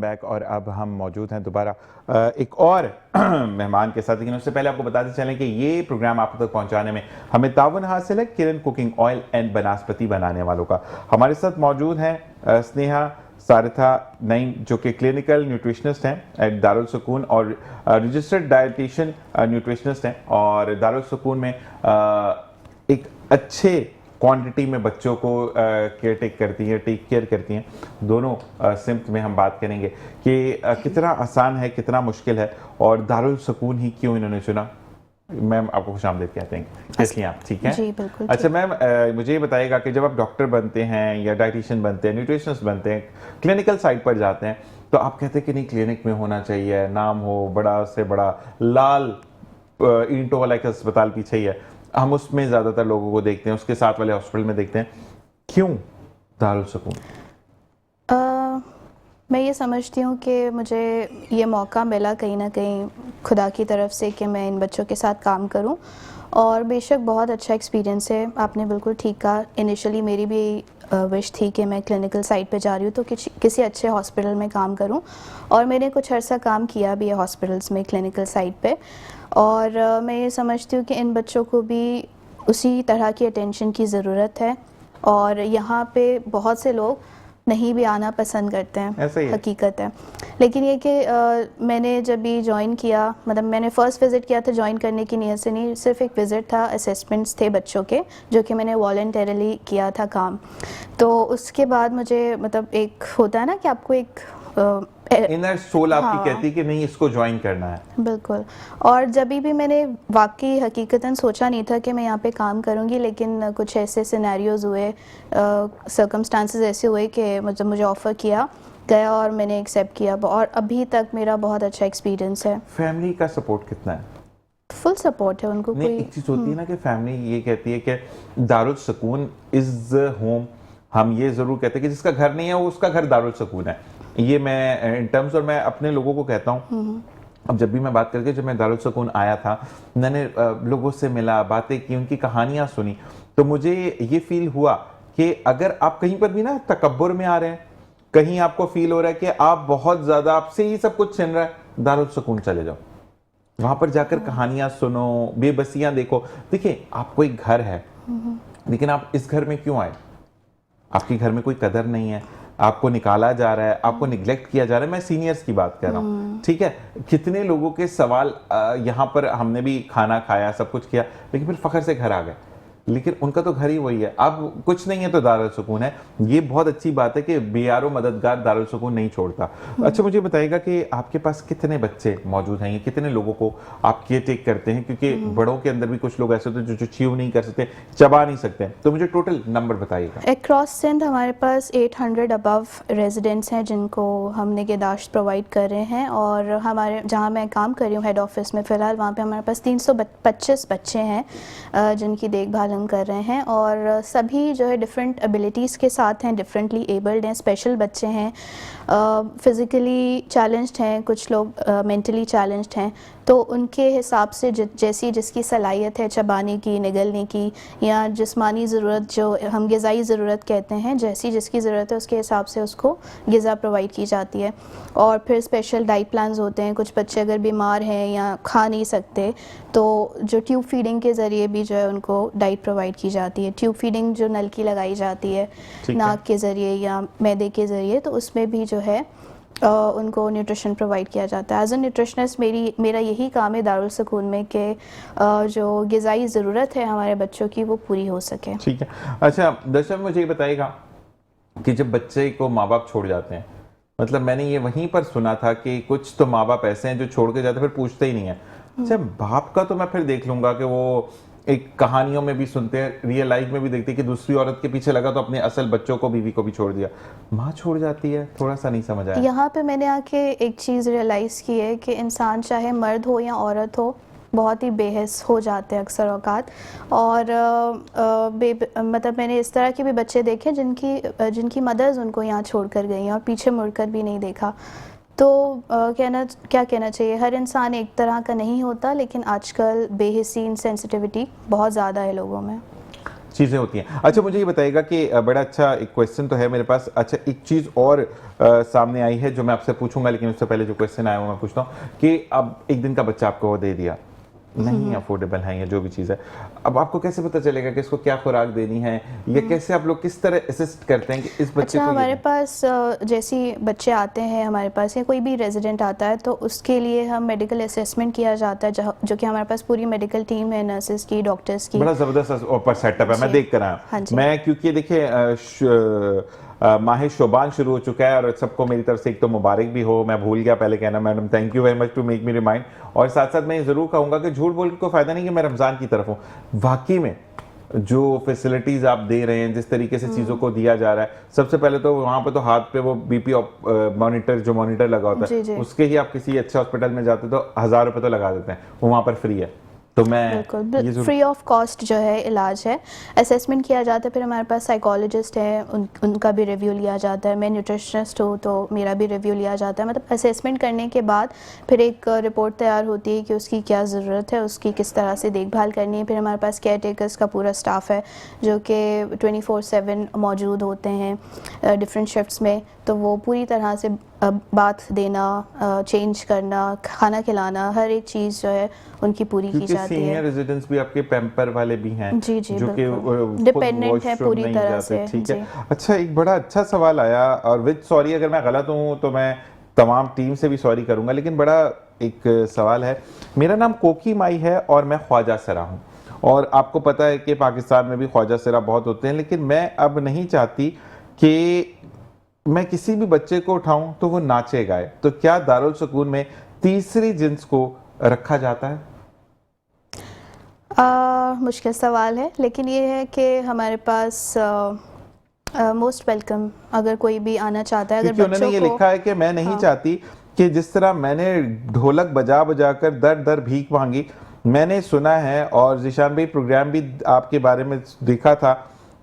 Back और अब हम मौजूद हैं दोबारा एक और मेहमान के साथ। लेकिन उससे पहले आपको बताते चलें कि ये प्रोग्राम आप तक पहुंचाने में हमें ताउन हासिल है किरण कुकिंग ऑयल एंड बनास्पति बनाने वालों का। हमारे साथ मौजूद हैं स्नेहा सारिथा नईम जो कि क्लिनिकल न्यूट्रिशनिस्ट हैं एट दारुल सुकून और रजिस्टर्ड डाइटिशियन न्यूट्रिशनिस्ट हैं और दारुल सुकून में एक अच्छे क्वांटिटी में बच्चों को टेक केयर करती हैं। दोनों सिम्त में हम बात करेंगे कि कितना आसान है, कितना मुश्किल है और दारुल सुकून ही क्यों इन्होंने चुना। मैम आपको खुशामदीद कहते हैं, इसलिए आप ठीक हैं? जी बिल्कुल। अच्छा मैम, मुझे ये बताइएगा कि जब आप डॉक्टर बनते हैं या डाइटिशियन बनते हैं, न्यूट्रिशनिस्ट बनते हैं, क्लिनिकल साइड पर जाते हैं तो आप कहते हैं कि नहीं क्लिनिक में होना चाहिए, नाम हो बड़ा से बड़ा, लाल ईंटों वाला एक अस्पताल पीछे ही है, हम उसमें ज़्यादातर लोगों को देखते हैं, उसके साथ वाले हॉस्पिटल में देखते हैं, क्यों दारुल सुकून? मैं ये समझती हूँ कि मुझे ये मौका मिला कहीं ना कहीं खुदा की तरफ से कि मैं इन बच्चों के साथ काम करूँ और बेशक बहुत अच्छा एक्सपीरियंस है। आपने बिल्कुल ठीक कहा, इनिशियली मेरी भी विश थी कि मैं क्लिनिकल साइड पे जा रही हूँ तो किसी अच्छे हॉस्पिटल में काम करूँ और मैंने कुछ अर्सा काम किया भी है हॉस्पिटल्स में क्लिनिकल साइड पे। और मैं ये समझती हूँ कि इन बच्चों को भी उसी तरह की अटेंशन की ज़रूरत है और यहाँ पे बहुत से लोग नहीं भी आना पसंद करते हैं, ऐसा ही है। हकीकत है। लेकिन ये कि मैंने जब भी ज्वाइन किया, मतलब मैंने फ़र्स्ट विज़िट किया था ज्वाइन करने की नीयत से नहीं, सिर्फ एक विज़िट था, असेसमेंट्स थे बच्चों के जो कि मैंने वॉलंटरली किया था काम। तो उसके बाद मुझे मतलब एक होता है ना कि आपको एक इनर सोल आपकी हाँ, कहती है कि नहीं इसको ज्वाइन करना है। बिल्कुल। और जब भी मैंने वाकई हकीकतन सोचा नहीं था कि मैं यहाँ पे काम करूँगी, लेकिन कुछ ऐसे सिनेरियोज़ हुए, सर्कमस्टांसेस ऐसे हुए कि मतलब मुझे ऑफ़र किया गया और मैंने एक्सेप्ट किया और अभी तक मेरा बहुत अच्छा एक्सपीरियंस है। फैमिली का सपोर्ट कितना है? फुल सपोर्ट है उनको। नहीं, कोई एक चीज होती है ना कि फैमिली ये कहती है कि दारुल सुकून इज होम। हम ये जरूर कहते हैं कि जिसका घर नहीं है वो उसका घर दारुल सुकून है। ये मैं इन टर्म्स और मैं अपने लोगों को कहता हूँ। अब जब भी मैं बात करके, जब मैं दारुल सुकून आया था, मैंने लोगों से मिला, बातें की, उनकी कहानियां सुनी, तो मुझे ये फील हुआ कि अगर आप कहीं पर भी ना तकब्बुर में आ रहे हैं, कहीं आपको फील हो रहा है कि आप बहुत ज्यादा आपसे ही सब कुछ छिन रहा है, दारुल सुकून चले जाओ। वहां पर जाकर कहानियां सुनो, बेबसियां देखो। देखिए आपको एक घर है, लेकिन आप इस घर में क्यों आए? आपके घर में कोई कदर नहीं है, आपको निकाला जा रहा है, आपको निग्लेक्ट किया जा रहा है। मैं सीनियर्स की बात कर रहा हूँ, ठीक है? कितने लोगों के सवाल, यहाँ पर हमने भी खाना खाया, सब कुछ किया, लेकिन फिर फखर से घर आ गए, लेकिन उनका तो घर ही वही है। अब कुछ नहीं है तो दारुल सुकून है। ये बहुत अच्छी बात है कि बेयारो मददगार दारुल सुकून नहीं छोड़ता। अच्छा मुझे बताइएगा कि आपके पास कितने बच्चे मौजूद हैं, ये कितने लोगों को आप केयर टेक करते हैं? क्योंकि बड़ों के अंदर भी कुछ लोग ऐसे होते हैं जो च्यू नहीं कर सकते, चबा नहीं सकते, तो मुझे टोटल नंबर बताइएगा। अक्रॉस सिंध हमारे पास 800 अबव रेजिडेंट्स हैं जिनको हम निगहदाश्त प्रोवाइड कर रहे हैं और हमारे जहाँ मैं काम कर रही हूँ हेड ऑफिस में फ़िलहाल, वहाँ पे हमारे पास 325 बच्चे हैं जिनकी देखभाल हम कर रहे हैं और सभी जो है डिफरेंट एबिलिटीज़ के साथ हैं, डिफरेंटली एबल्ड हैं, स्पेशल बच्चे हैं, फिज़िकली चैलेंज्ड हैं, कुछ लोग मेंटली चैलेंज्ड हैं। तो उनके हिसाब से जैसी जिसकी सलाहियत है चबाने की, निगलने की या जिस्मानी ज़रूरत जो हम ग़िज़ाई ज़रूरत कहते हैं, जैसी जिसकी ज़रूरत है उसके हिसाब से उसको ग़िज़ा प्रोवाइड की जाती है। और फिर स्पेशल डाइट प्लान्स होते हैं। कुछ बच्चे अगर बीमार हैं या खा नहीं सकते तो जो ट्यूब फीडिंग के ज़रिए भी जो है उनको डाइट प्रोवाइड की जाती है। ट्यूब फीडिंग जो नल की लगाई जाती है नाक के ज़रिए या मैदे के ज़रिए, तो उसमें भी जो है उनको न्यूट्रिशन प्रोवाइड किया जाता है। एज अ न्यूट्रिशनिस्ट मेरा यही काम है दारुल सुकून में कि जो ग़िज़ाई ज़रूरत है हमारे बच्चों की वो पूरी हो सके। ठीक है। अच्छा दर्शक मुझे ये बताइएगा कि जब बच्चे को माँ बाप छोड़ जाते हैं, मतलब मैंने ये वहीं पर सुना था कि कुछ तो माँ बाप ऐसे हैं जो छोड़ के जाते फिर पूछते ही नहीं है। अच्छा बाप का तो मैं फिर देख लूंगा कि वो एक कहानियों में भी सुनते हैं, रियल लाइफ में भी देखते हैं कि दूसरी औरत के पीछे लगा तो अपने असल बच्चों को, बीवी को भी छोड़ दिया। माँ छोड़ जाती है, थोड़ा सा नहीं समझ आया। यहाँ पे मैंने आके एक चीज़ रियलाइज़ की है कि इंसान चाहे मर्द हो या औरत हो बहुत ही बेहस हो जाते हैं अक्सर औकात। और मतलब मैंने इस तरह के भी बच्चे देखे जिनकी मदर्स उनको यहाँ छोड़ कर गई और पीछे मुड़कर भी नहीं देखा। तो क्या कहना चाहिए, हर इंसान एक तरह का नहीं होता, लेकिन आजकल बेहिसी, इनसेंसिटिविटी बहुत ज़्यादा है लोगों में। चीज़ें होती हैं। अच्छा मुझे ये बताइएगा कि बड़ा अच्छा एक क्वेश्चन तो है मेरे पास। अच्छा एक चीज़ और सामने आई है जो मैं आपसे पूछूंगा, लेकिन उससे पहले जो क्वेश्चन आया वो मैं पूछता हूँ कि अब एक दिन का बच्चा आपको वो दे दिया, नहीं अफोर्डेबल है या जो भी चीज़ है, अब आपको कैसे पता चलेगा कि इसको क्या खुराक देनी है, या कैसे आप लोग किस तरह असिस्ट करते हैं कि इस बच्चे अच्छा, को हमारे पास जैसे बच्चे आते हैं हमारे पास या कोई भी रेजिडेंट आता है तो उसके लिए हम मेडिकल असेसमेंट किया जाता है, जो कि हमारे पास पूरी मेडिकल टीम है, नर्सेज की, डॉक्टर्स की। बड़ा ज़बरदस्त ऊपर सेटअप है, मैं देख कर आया। हाँ जी। मैं क्योंकि देखिए माह शोबान शुरू हो चुका है और सबको मेरी तरफ से एक तो मुबारक भी हो, मैं भूल गया पहले कहना, madam thank you very much to make me remind. और साथ साथ मैं ये ज़रूर कहूँगा कि झूठ बोल के कोई फ़ायदा नहीं कि मैं रमज़ान की तरफ हूँ। वाकई में जो फैसिलिटीज़ आप दे रहे हैं, जिस तरीके से चीज़ों को दिया जा रहा है, सबसे पहले तो वहाँ पे तो हाथ पे वो बीपी मॉनिटर जो मॉनिटर लगा होता है, जी। उसके ही आप किसी अच्छे हॉस्पिटल में जाते तो 1000 रुपये तो लगा देते हैं, वो वहाँ पर फ्री है। तो मैं बिल्कुल फ्री ऑफ कॉस्ट जो है इलाज है। असेसमेंट किया जाता है, फिर हमारे पास साइकोलॉजिस्ट है, उनका भी रिव्यू लिया जाता है। मैं न्यूट्रिशनिस्ट हूँ तो मेरा भी रिव्यू लिया जाता है। मतलब असेसमेंट करने के बाद फिर एक रिपोर्ट तैयार होती है कि उसकी क्या ज़रूरत है, उसकी किस तरह से देखभाल करनी है। फिर हमारे पास केयर टेकर्स का पूरा स्टाफ है जो कि 24/7 मौजूद होते हैं डिफरेंट शिफ्ट्स में, तो वो पूरी तरह से बात देना, चेंज करना, खाना खिलाना, हर एक चीज़ जो है उनकी पूरी की जाती है। सीनियर रेजिडेंट्स भी आपके पैम्पर वाले भी हैं जी जो कि डिपेंडेंट है पूरी तरह से। ठीक है। अच्छा एक बड़ा अच्छा सवाल आया, और विद सॉरी अगर मैं गलत हूँ तो मैं तमाम टीम से भी सॉरी करूंगा, लेकिन बड़ा एक सवाल है। मेरा नाम कोकी माई है और मैं ख्वाजा सरा हूँ, और आपको पता है कि पाकिस्तान में भी ख्वाजा सरा बहुत होते हैं, लेकिन मैं अब नहीं चाहती कि मैं किसी भी बच्चे को उठाऊं तो वो नाचे गाए, तो क्या दारुल सुकून में तीसरी जिन्स को रखा जाता है? मुश्किल सवाल है, लेकिन ये है कि हमारे पास मोस्ट वेलकम, अगर कोई भी आना चाहता है। क्योंकि अगर उन्होंने ये लिखा है कि मैं नहीं चाहती कि जिस तरह मैंने ढोलक बजा बजा कर दर दर भीख मांगी, मैंने सुना है और जिशान भाई प्रोग्राम भी आपके बारे में देखा था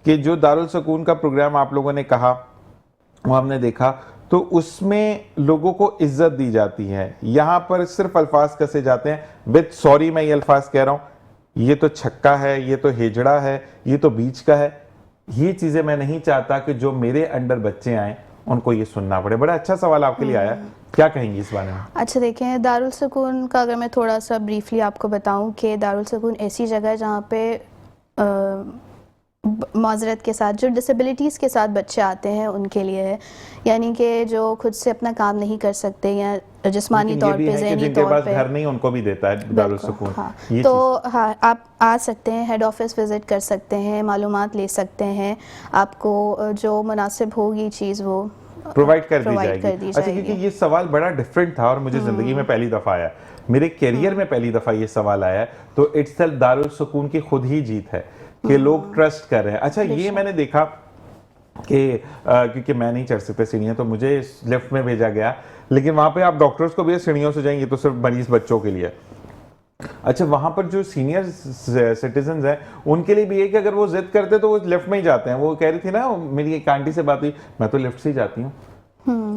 कि जो दारुल सुकून का प्रोग्राम आप लोगों ने कहा वो हमने देखा, तो उसमें लोगों को इज्जत दी जाती है। यहाँ पर सिर्फ अल्फाज कसे जाते हैं। विद सॉरी मैं ये अल्फाज कह रहा हूँ, ये तो छक्का है, ये तो हेजड़ा है, ये तो बीच का है। ये चीजें मैं नहीं चाहता कि जो मेरे अंडर बच्चे आए उनको ये सुनना पड़े। बड़ा अच्छा सवाल आपके लिए आया, क्या कहेंगी इस बारे में? अच्छा देखें, दारुल सुकून का अगर मैं थोड़ा सा ब्रीफली आपको बताऊं कि दारुल सुकून ऐसी जगह है जहाँ पे माजरत के साथ जो डिसेबिलिटीज़ के साथ बच्चे आते हैं उनके लिए है, यानी कि जो खुद से अपना काम नहीं कर सकते या जिस्मानी तौर पे, ज़हनी तौर पे, घर नहीं उनको भी देता है दारुल सुकून। हाँ, तो हाँ आप आ सकते हैं, हेड ऑफिस विज़िट कर सकते हैं, मालूमात ले सकते हैं, आपको जो मुनासिब होगी चीज़ वो प्रोवाइड कर दी जाएगी। अच्छा, क्योंकि ये सवाल बड़ा डिफरेंट था और मुझे जिंदगी में पहली दफ़ा आया, मेरे करियर में पहली दफ़ा ये सवाल आया, तो इट्स दारुल सुकून की खुद ही जीत है कि लोग ट्रस्ट कर रहे हैं। अच्छा ये मैंने देखा कि क्योंकि मैं नहीं चढ़ सकता सीढ़ियाँ, तो मुझे लिफ्ट में भेजा गया, लेकिन वहाँ पे आप डॉक्टर्स को भी सीढ़ियों से जाएंगे तो सिर्फ मरीज बच्चों के लिए। अच्छा वहाँ पर जो सीनियर सिटीजन हैं उनके लिए भी है कि अगर वो जिद करते तो वो लिफ्ट में ही जाते हैं। वो कह रही थी ना, मेरी एक आंटी से बात हुई, मैं तो लिफ्ट से ही जाती हूँ,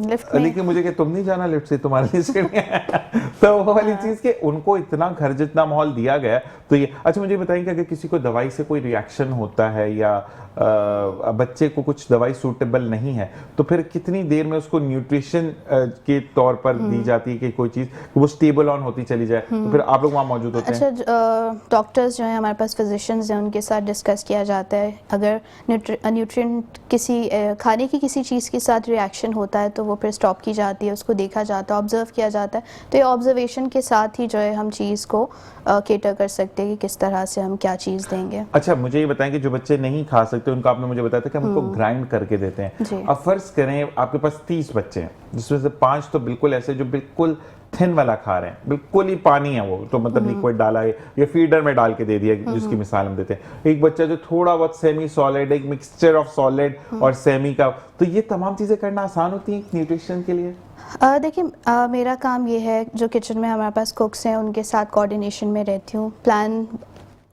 लिफ्ट में, लेकिन मुझे कि तुम नहीं जाना लिफ्ट से, तुम्हारे लिए सीढ़ियाँ तो वो वाली चीज के उनको इतना घर जितना माहौल दिया गया। तो ये अच्छा मुझे बताएं कि अगर किसी को दवाई से कोई रिएक्शन होता है या बच्चे को कुछ दवाई सूटेबल नहीं है, तो फिर कितनी देर में उसको न्यूट्रिशन के तौर पर दी जाती है कि कोई चीज़ वो स्टेबल ऑन होती चली जाए, तो फिर आप लोग वहाँ मौजूद होते हैं? अच्छा डॉक्टर्स जो हैं हमारे पास, फिजिशियंस हैं, उनके साथ डिस्कस किया जाता है। अगर न्यूट्रिएंट किसी खाने की किसी चीज़ के साथ रिएक्शन होता है तो वो फिर स्टॉप की जाती है, उसको देखा जाता है, ऑब्जर्व किया जाता है। तो ये ऑब्जर्वेशन के साथ ही जो है हम चीज़ को केटर कर सकते हैं कि किस तरह से हम क्या चीज़ देंगे। अच्छा मुझे ये बताएं कि जो बच्चे नहीं खा सकते उनको आपने मुझे बताया था कि हम उनको ग्राइंड करके देते हैं। अब फर्ज करें आपके पास 30 बच्चे हैं, जिसमें से 5 तो बिल्कुल ऐसे जो बिल्कुल थिन वाला खा रहे हैं, बिल्कुल ही पानी है वो, तो मतलब लिक्विड डाला है या फीडर में डाल के दे दिया, जिसकी मिसाल हम देते हैं। एक बच्चा जो थोड़ा बहुत सेमी सॉलिड, एक मिक्सचर ऑफ सॉलिड और सेमी का, तो ये तमाम चीजें करना आसान होती है न्यूट्रिशन के लिए? देखिए मेरा काम ये है, जो किचन में हमारे पास कुक्स हैं उनके साथ कोऑर्डिनेशन में रहती हूँ, प्लान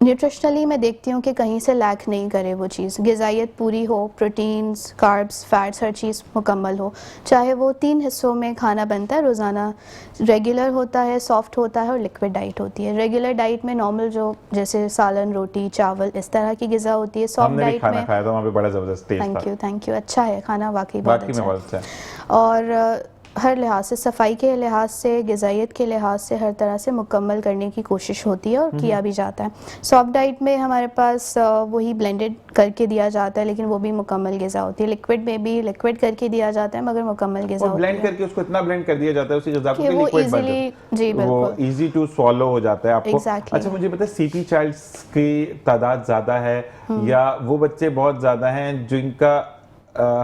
न्यूट्रिशनली मैं देखती हूँ कि कहीं से लैक नहीं करे वो चीज़, ग़िज़ाइयत पूरी हो, प्रोटीन्स, कार्ब्स, फैट्स, हर चीज़ मुकम्मल हो। चाहे वो 3 हिस्सों में खाना बनता है रोज़ाना, रेगुलर होता है, सॉफ्ट होता है और लिक्विड डाइट होती है। रेगुलर डाइट में नॉर्मल जो जैसे सालन, रोटी, चावल इस तरह की ग़िज़ा होती है। सॉफ्ट हमने भी डाइट खाना में खाया था, वहाँ पे बड़ा ज़बरदस्त टेस्ट था। थैंक यू, अच्छा है खाना, वाक़ई बहुत वाकई अच्छा में है। बहुत अच्छा है। और हर लिहाज से, सफाई के लिहाज से, ग़िज़ाइयत के लिहाज से, हर तरह से मुकम्मल करने की कोशिश होती है और किया भी जाता है। सॉफ्ट डाइट में हमारे पास वही ब्लेंडेड करके दिया जाता है, लेकिन वो भी मुकम्मल ग़िज़ा होती है। लिक्विड में भी लिक्विड करके दिया जाता है, मगर मुकम्मल ग़िज़ा और होती ब्लेंड है करके उसको इतना ब्लेंड कर दिया जाता है उसी ग़िज़ा को कि कि वो लिक्विड बन ईज़िली, जी जाता है, वो बिल्कुल, इजी टू स्वॉलो हो जाता है आपको। एग्जैक्टली। अच्छा, मुझे बताए सीपी चाइल्ड्स की तादाद ज़्यादा है या वो बच्चे बहुत ज़्यादा हैं जिनका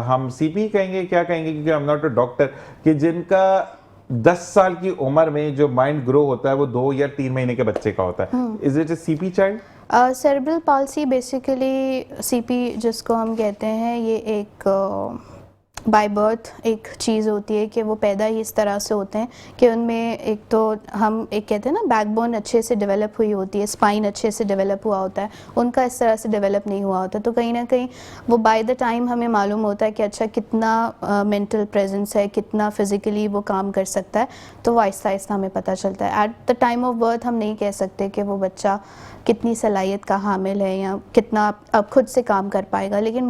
हम सीपी कहेंगे, क्या कहेंगे, क्योंकि I am not a doctor, कि जिनका 10 साल की उम्र में जो माइंड ग्रो होता है वो 2 या 3 महीने के बच्चे का होता है। Is it a CP child? Cerebral palsy basically, CP जिसको हम कहते हैं, ये एक बाय बर्थ एक चीज़ होती है कि वो पैदा ही इस तरह से होते हैं कि उनमें एक तो हम एक कहते हैं ना, बैकबोन अच्छे से डेवलप हुई होती है, स्पाइन अच्छे से डेवलप हुआ होता है, उनका इस तरह से डेवलप नहीं हुआ होता। तो कहीं ना कहीं वो बाय द टाइम हमें मालूम होता है कि अच्छा कितना मेंटल प्रेजेंस है, कितना फिजिकली वो काम कर सकता है, तो वो आहिस्ता आहिस्ता हमें पता चलता है। At the time of birth हम नहीं कह सकते कि वो बच्चा कितनी सलाहियत का हामिल है या कितना अब खुद से काम कर पाएगा, लेकिन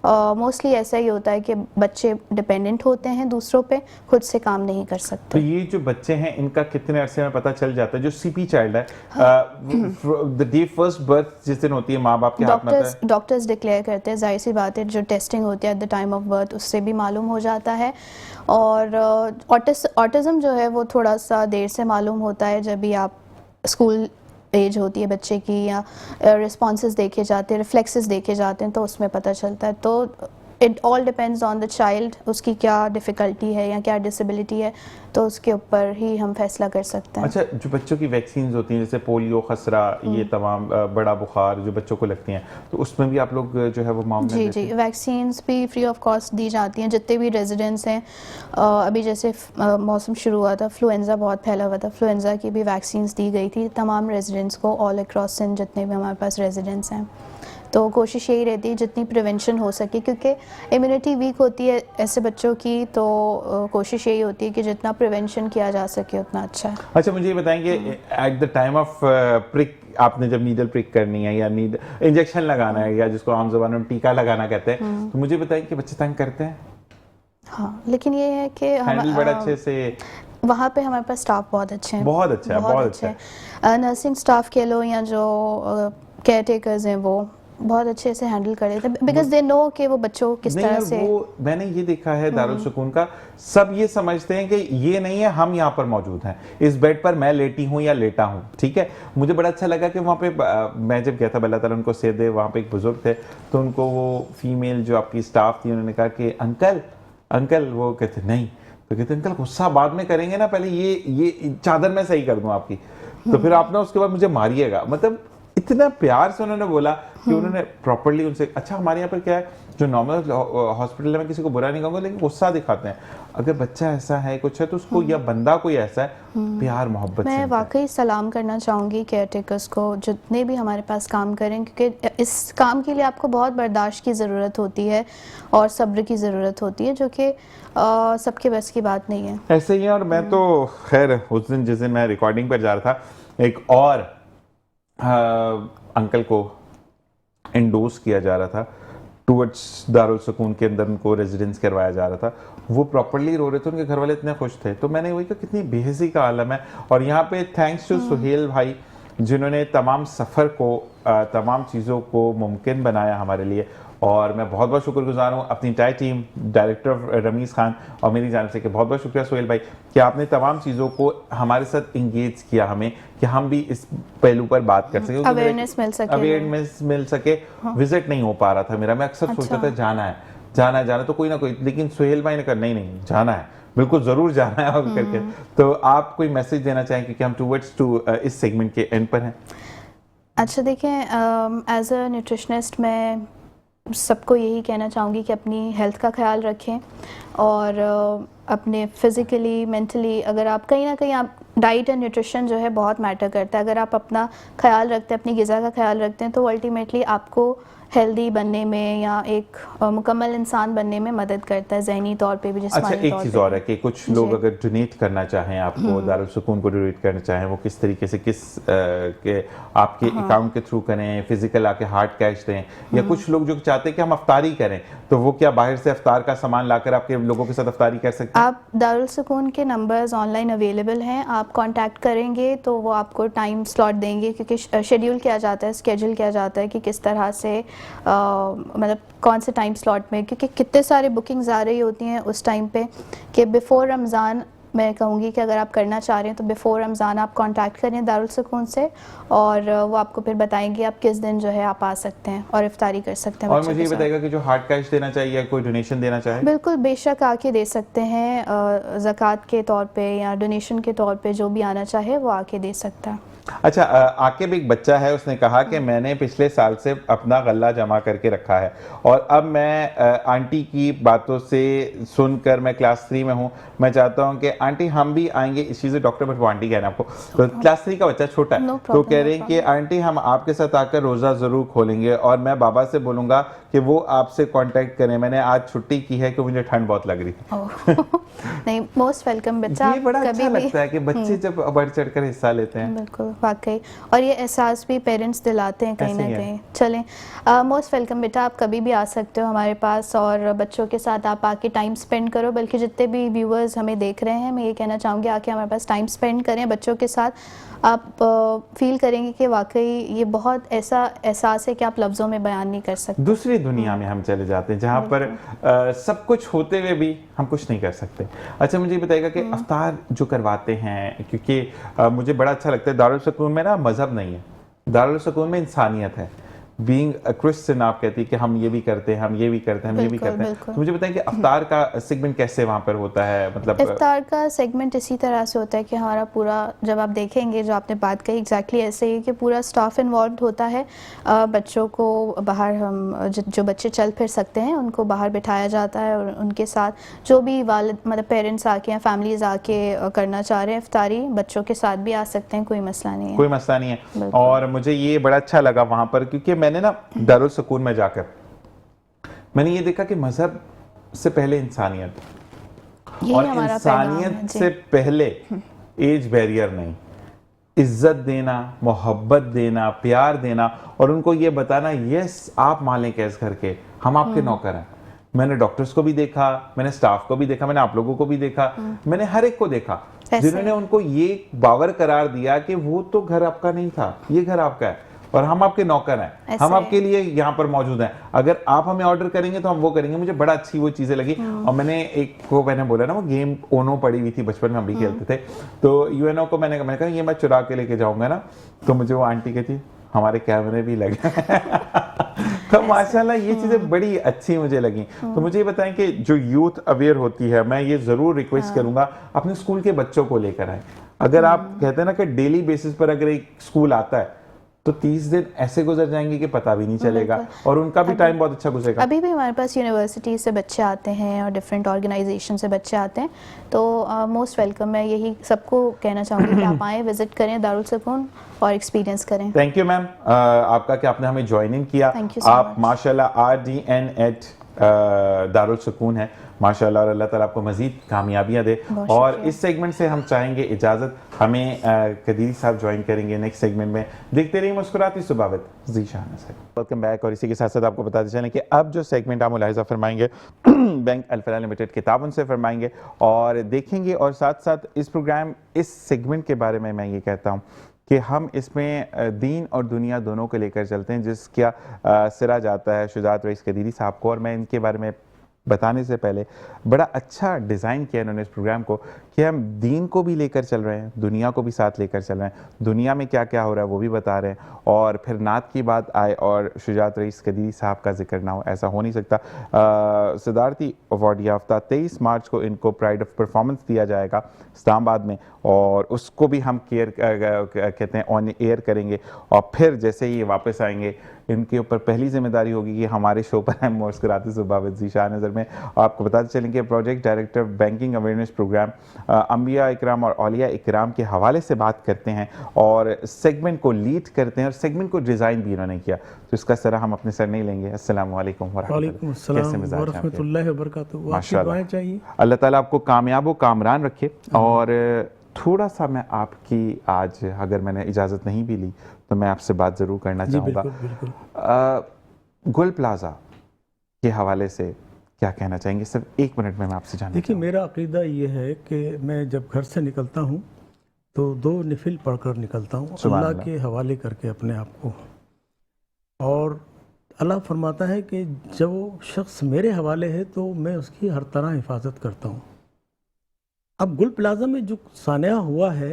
मोस्टली ऐसा ही होता है कि बच्चे डिपेंडेंट होते हैं दूसरों पे, खुद से काम नहीं कर तो सकते। ये जो बच्चे हैं इनका कितने अरसे में पता चल जाता है? जो सीपी चाइल्ड है, द डे फर्स्ट बर्थ जिस दिन होती है, माँ बाप के हाथ में होता है। डॉक्टर्स डिक्लेयर करते हैं, जाहिर सी बात है, जो टेस्टिंग होती है at the time of birth उससे भी मालूम हो जाता है। और ऑटिज़म जो है वो थोड़ा सा देर से मालूम होता है, जब भी आप स्कूल एज होती है बच्चे की, या रिस्पॉन्सेज देखे जाते हैं, रिफ्लेक्सेस देखे जाते हैं, तो उसमें पता चलता है। तो it all depends on the child, उसकी क्या डिफ़िकल्टी है या क्या डिसेबिलिटी है, तो उसके ऊपर ही हम फैसला कर सकते हैं। अच्छा, जो बच्चों की वैक्सीन होती हैं, जैसे पोलियो, खसरा, ये तमाम बड़ा बुखार जो बच्चों को लगती हैं, तो उसमें भी आप लोग जो है वो मामला जी देते जी, हैं? वैक्सीन्स भी फ्री ऑफ कॉस्ट दी जाती हैं जितने भी रेजिडेंट्स हैं। अभी जैसे मौसम शुरू हुआ था, फ्लुएंज़ा बहुत फैला हुआ था, फ्लुएंज़ा की भी वैक्सीन्स दी गई थी तमाम रेजिडेंट्स को, ऑल अक्रॉस सिंध जितने भी हमारे पास रेजिडेंट्स हैं। तो कोशिश यही रहती है जितनी प्रिवेंशन हो सके, क्योंकि इम्यूनिटी वीक होती है ऐसे बच्चों की, तो कोशिश यही होती है कि जितना प्रिवेंशन किया जा सके उतना अच्छा है। अच्छा, मुझे ये बताएंगे, at the time of prick, आपने जब नीडल प्रिक करनी है या इंजेक्शन लगाना है, या जिसको आम ज़बान में टीका लगाना कहते हैं, तो मुझे बताएं कि बच्चे तंग करते हैं? हाँ, लेकिन ये है कि हैंडल बड़ा अच्छे से, वहाँ पे हमारे पास स्टाफ बहुत अच्छे हैं, बहुत अच्छा है, बहुत अच्छा है। नर्सिंग स्टाफ कह लो या जो केयर टेकर्स हैं, वो बहुत अच्छे से हैंडल कर लेते हैं, बिकॉज दे नो कि वो बच्चों किस नहीं तरह यार, से। वो मैंने ये देखा है दारुल सुकून का, सब ये समझते हैं कि ये नहीं है, हम यहाँ पर मौजूद हैं, इस बेड पर मैं लेटी हूँ या लेटा हूँ, ठीक है। मुझे बड़ा अच्छा लगा कि वहाँ पे मैं जब गया था, अल्लाह ताला उनको सेहत दे, वहाँ पे एक बुजुर्ग थे, तो उनको वो फीमेल जो आपकी स्टाफ थी, उन्होंने कहा कि अंकल अंकल, वो कहते नहीं, तो कहते अंकल गुस्सा बाद में करेंगे ना, पहले ये चादर मैं सही कर दूँ आपकी, तो फिर आप ना उसके बाद मुझे मारिएगा। मतलब इतना प्यार से उन्होंने बोला कि उन्होंने प्रॉपर्ली उनसे, अच्छा हमारे यहाँ पर क्या है, जो नॉर्मल हॉस्पिटल में किसी को बुरा नहीं कहूँगा, लेकिन गुस्सा दिखाते हैं। अगर बच्चा ऐसा है, कुछ है, तो उसको, या बंदा कोई ऐसा है, प्यार मोहब्बत से। मैं वाकई सलाम करना चाहूँगी केयर टेकर्स को, जितने भी हमारे पास काम करें, क्योंकि इस काम के लिए आपको बहुत बर्दाश्त की ज़रूरत होती है और सब्र की ज़रूरत होती है, जो कि सबके बस की बात नहीं है। ऐसे ही है। और मैं तो खैर उस दिन जिस दिन मैं रिकॉर्डिंग पर जा रहा था, एक और अंकल को इंडोर्स किया जा रहा था, टूवर्ड्स दारुल सुकून के अंदर उनको रेजिडेंस करवाया जा रहा था, वो प्रॉपर्ली रो रहे थे, उनके घर वाले इतने खुश थे। तो मैंने वही कहा, कितनी बेहसी का आलम है। और यहाँ पे थैंक्स टू सुहेल भाई, जिन्होंने तमाम सफ़र को, तमाम चीज़ों को मुमकिन बनाया हमारे लिए, और मैं बहुत बहुत शुक्रगुजार हूँ अपनी टाई टीम, डायरेक्टर रमीज़ खान और मेरी जानिब से, कि बहुत बहुत शुक्रिया सुहेल भाई कि आपने तमाम चीज़ों को हमारे साथ इंगेज किया हमें, कि हम भी इस पहलू पर बात कर सकें, अवेयरनेस मिल सके। विजिट नहीं हो पा रहा था मेरा, मैं अक्सर सोचता था जाना है, तो कोई ना कोई, लेकिन सुहेल भाई ने कहा नहीं जाना है, बिल्कुल ज़रूर जाना है और करके। तो आप कोई मैसेज देना चाहें, क्योंकि हम टूवर्ड्स इस सेगमेंट के एंड पर हैं। अच्छा देखें, एज अ न्यूट्रिशनिस्ट मैं सबको यही कहना चाहूँगी कि अपनी हेल्थ का ख्याल रखें, और अपने फिज़िकली मेंटली, अगर आप कहीं ना कहीं आप डाइट एंड न्यूट्रिशन जो है बहुत मैटर करता है। अगर आप अपना ख्याल रखते हैं, अपनी ग़िज़ा का ख्याल रखते हैं, तो अल्टीमेटली आपको हेल्दी बनने में या एक मुकम्मल इंसान बनने में मदद करता है, ज़हनी तौर पे भी, अच्छा, जिस्मानी एक तौर चीज़ पे और भी। है कि कुछ लोग अगर डोनेट करना चाहें आपको, दारुल सुकून को डोनेट करना चाहें, वो किस तरीके से के आपके अकाउंट के थ्रू करें, फिजिकल आके हार्ड कैश दें, या कुछ लोग जो चाहते हैं कि हम अफ्तारी करें, तो वो क्या बाहर से अफ्तार का सामान लाकर आपके लोगों के साथ अफ्तारी कर सकते हैं? आप दारुल सुकून के नंबर्स ऑनलाइन अवेलेबल हैं, आप कांटेक्ट करेंगे तो वो आपको टाइम स्लॉट देंगे, क्योंकि शेड्यूल किया जाता है, स्केड्यूल किया जाता है कि किस तरह से मतलब कौन से टाइम स्लॉट में, क्योंकि कितने सारे बुकिंग्स आ रही होती हैं उस टाइम पे कि बिफ़ोर रमज़ान। मैं कहूँगी कि अगर आप करना चाह रहे हैं तो बिफ़ोर रमज़ान आप कांटेक्ट करें दारुल सुकून से, और वो आपको फिर बताएंगे आप किस दिन जो है आप आ सकते हैं और इफ्तारी कर सकते हैं और बच्चों मुझे के ये साथ। बताइएगा कि जो हार्ड कैश देना चाहिए या कोई डोनेशन देना चाहे? बिल्कुल, बेशक आके दे सकते हैं, ज़कात के तौर पे या डोनेशन के तौर पे, जो भी आना चाहे वो आके दे सकता है। अच्छा, आकिब एक बच्चा है, उसने कहा कि मैंने पिछले साल से अपना गल्ला जमा करके रखा है और अब मैं आंटी की बातों से सुनकर, मैं क्लास 3 में हूँ, मैं चाहता हूँ कि आंटी हम भी आएंगे। इस चीज़ डॉक्टर बट वो आंटी कहना आपको, तो क्लास 3 का बच्चा छोटा है, नो तो प्रॉब्लम, कह नो रहे हैं कि प्रॉब्लम। आंटी हम आपके साथ आकर रोज़ा ज़रूर खोलेंगे और मैं बाबा से बोलूँगा कि वो आपसे कांटेक्ट करें, मैंने आज छुट्टी की है कि मुझे ठंड बहुत लग रही थी। ओह नहीं, मोस्ट वेलकम बच्चा, ये आप बड़ा कभी अच्छा भी। लगता है कि बच्चे जब बढ़ चढ़कर हिस्सा लेते हैं। बिल्कुल, वाक़ई, और ये एहसास भी पेरेंट्स दिलाते हैं कहीं ऐसे ना ही है। कहीं। चलें, मोस्ट वेलकम बेटा, आप कभी भी आ सकते हो हमारे पास, और बच्चों के साथ आप आके टाइम स्पेंड करो। बल्कि जितने भी व्यूअर्स हमें देख रहे हैं, मैं ये कहना चाहूँगी आके हमारे पास टाइम स्पेंड करें बच्चों के साथ। आप फील करेंगे कि वाकई ये बहुत ऐसा एहसास है कि आप लफ्ज़ों में बयान नहीं कर सकते। दूसरी दुनिया में हम चले जाते हैं जहाँ पर सब कुछ होते हुए भी हम कुछ नहीं कर सकते। अच्छा, मुझे ये बताइएगा कि अफ्तार जो करवाते हैं, क्योंकि मुझे बड़ा अच्छा लगता है, दारुल सुकून में ना मज़हब नहीं है, दारुल सुकून में इंसानियत है। बीइंग अ क्रिश्चियन, आप कहती है कि हम ये भी करते हैं, हम ये भी करते हैं, हम ये भी बिल्कुल, करते हैं। बिल्कुल। तो मुझे बताएं कि अफ्तार का सेगमेंट कैसे वहाँ पर होता है, मतलब इफ्तार का सेगमेंट इसी तरह से होता है कि हमारा पूरा, जब आप देखेंगे जो आपने बात कही एग्जैक्टली ऐसे ही, कि पूरा स्टाफ इन्वॉल्व होता है। बच्चों को बाहर, हम जो बच्चे चल फिर सकते हैं उनको बाहर बिठाया जाता है, और उनके साथ जो भी वालिद मतलब पेरेंट्स आके या फैमिलीज़ आके करना चाह रहे हैं इफ्तारी, बच्चों के साथ भी आ सकते हैं, कोई मसला नहीं है। कोई मसला नहीं है। बिल्कुल। और मुझे ये बड़ा अच्छा लगा वहाँ पर, क्योंकि मैंने ना दारुल सुकून में जाकर मैंने ये देखा कि मज़हब से पहले इंसानियत, यही और हमारा पैगाम है इंसानियत जी। से पहले एज बैरियर नहीं, इज्जत देना, मोहब्बत देना, प्यार देना, और उनको ये बताना यस आप मालिक हैं इस घर के, हम आपके नौकर हैं। मैंने डॉक्टर्स को भी देखा, मैंने स्टाफ को भी देखा, मैंने आप लोगों को भी देखा, मैंने हर एक को देखा ऐसे। जिन्होंने उनको ये बावर करार दिया कि वो तो घर आपका नहीं था, ये घर आपका है और हम आपके नौकर हैं, हम ऐसे। आपके लिए यहाँ पर मौजूद हैं, अगर आप हमें ऑर्डर करेंगे तो हम वो करेंगे। मुझे बड़ा अच्छी वो चीज़ें लगी। और मैंने एक को, मैंने बोला ना वो गेम ओनो पड़ी हुई थी, बचपन में हम भी खेलते थे, तो यूएनओ को मैंने कहा ये मैं चुरा के लेके जाऊंगा ना, तो मुझे वो आंटी कहती हमारे कैमरे भी लगे तो माशाल्लाह ये चीज़ें बड़ी अच्छी मुझे लगी। तो मुझे ये बताएं कि जो यूथ अवेयर होती है, मैं ये ज़रूर रिक्वेस्ट करूंगा अपने स्कूल के बच्चों को लेकर आए। अगर आप कहते हैं ना कि डेली बेसिस पर अगर एक स्कूल आता है तो 30 दिन ऐसे गुजर जाएंगे कि पता भी नहीं चलेगा, और उनका भी टाइम बहुत अच्छा गुजरेगा। अभी भी हमारे पास यूनिवर्सिटी से बच्चे आते हैं और डिफरेंट ऑर्गेनाइजेशन से बच्चे आते हैं, तो मोस्ट वेलकम। मैं यही सबको कहना चाहूँगी कि आप आएँ, विजिट करें दारुल सुकून और एक्सपीरियंस करें। थैंक यू मैम, आपका कि आपने हमें ज्वाइन इन किया। Thank you so आप much. माशाल्लाह RDN@ दारुल सुकून है माशाल्लाह, और अल्लाह ताला आपको मजीद कामयाबियाँ दे। बहुत और शुक्रिया। इस सेगमेंट से हम चाहेंगे इजाज़त, हमें कदीर साहब ज्वाइन करेंगे नेक्स्ट सेगमेंट में। देखते रहिए मुस्कुराती सुबावत ज़ीशान से। Welcome back. और इसी के साथ साथ आपको बताते चलें कि अब जो सेगमेंट आप मुलाहिज़ा फरमाएंगे बैंक अल-फलाह लिमिटेड के ताउन से फरमाएंगे और देखेंगे, और साथ साथ इस प्रोग्राम, इस सेगमेंट के बारे में मैं ये कहता हूँ कि हम इसमें दीन और दुनिया दोनों को लेकर चलते हैं, जिसका सिरा जाता है शुजात रईस कदीरी साहब को। और मैं इनके बारे में बताने से पहले, बड़ा अच्छा डिज़ाइन किया इन्होंने इस प्रोग्राम को कि कि हम दीन को भी लेकर चल रहे हैं, दुनिया को भी साथ लेकर चल रहे हैं, दुनिया में क्या क्या हो रहा है वो भी बता रहे हैं, और फिर नात की बात आए और शुजात रईस कदीरी साहब का जिक्र ना हो, ऐसा हो नहीं सकता। सदारती अवार्ड याफ्ता 23 मार्च को इनको प्राइड ऑफ परफॉर्मेंस दिया जाएगा इस्लामाबाद में, और उसको भी हम कहते हैं ऑन एयर करेंगे, और फिर जैसे ही ये वापस आएंगे इनके ऊपर पहली जिम्मेदारी होगी कि हमारे शो पर हम मुस्कुराते सुबह विद ज़ीशान नज़र में आपको बताते चलेंगे project director banking awareness programme Ambiya Ikram और औलिया इकराम के हवाले से बात करते हैं, और सेगमेंट को लीड करते हैं, और सेगमेंट को डिज़ाइन भी इन्होंने किया, तो इसका सर हम अपने सर नहीं लेंगे। अस्सलाम वालेकुम वरहमतुल्लाहि वबरकातुहू। माशाअल्लाह, चाहिए अल्लाह ताला आपको कामयाब व कामरान रखे। और थोड़ा सा मैं आपकी आज अगर मैंने इजाज़त नहीं भी ली तो मैं आपसे बात ज़रूर करना चाहूँगा। गुल प्लाजा के हवाले से क्या कहना चाहेंगे? सिर्फ 1 मिनट में मैं आपसे जानना देखिए, मेरा अकीदा ये है कि मैं जब घर से निकलता हूँ तो 2 नफिल पढ़कर निकलता हूँ, अल्लाह के हवाले करके अपने आप को। और अल्लाह फरमाता है कि जब वो शख्स मेरे हवाले है तो मैं उसकी हर तरह हिफाजत करता हूँ। अब गुल प्लाजा में जो सान्या हुआ है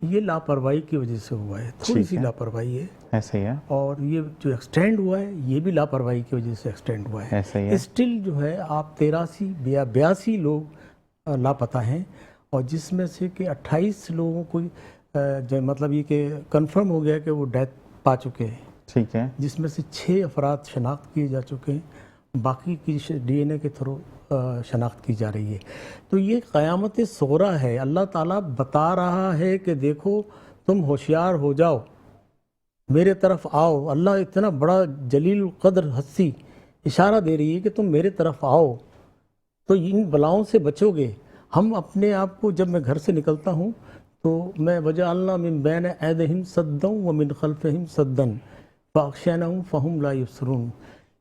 ये लापरवाही की वजह से हुआ है, थोड़ी सी लापरवाही है, ऐसे ही है। और ये जो एक्सटेंड हुआ है ये भी लापरवाही की वजह से एक्सटेंड हुआ है, ऐसे ही है। स्टिल जो है आप 83 या 82 लोग लापता हैं, और जिसमें से कि 28 लोगों को मतलब ये कि कंफर्म हो गया कि वो डेथ पा चुके हैं, ठीक है, जिसमें से 6 अफराद शनाख्त किए जा चुके हैं, बाकी की DNA के थ्रू शनाख्त की जा रही है। तो ये क़यामत सोरा है, अल्लाह ताला बता रहा है कि देखो तुम होशियार हो जाओ, मेरे तरफ आओ। अल्लाह इतना बड़ा जलील क़द्र हस्ती इशारा दे रही है कि तुम मेरे तरफ आओ तो इन बलाओं से बचोगे। हम अपने आप को, जब मैं घर से निकलता हूँ तो मैं वजअलना मिन बैन ऐदिहिम सद्दन व मिन खल्फिहिम सद्दन फ़अग़शयनाहुम फ़हुम ला युबसिरून।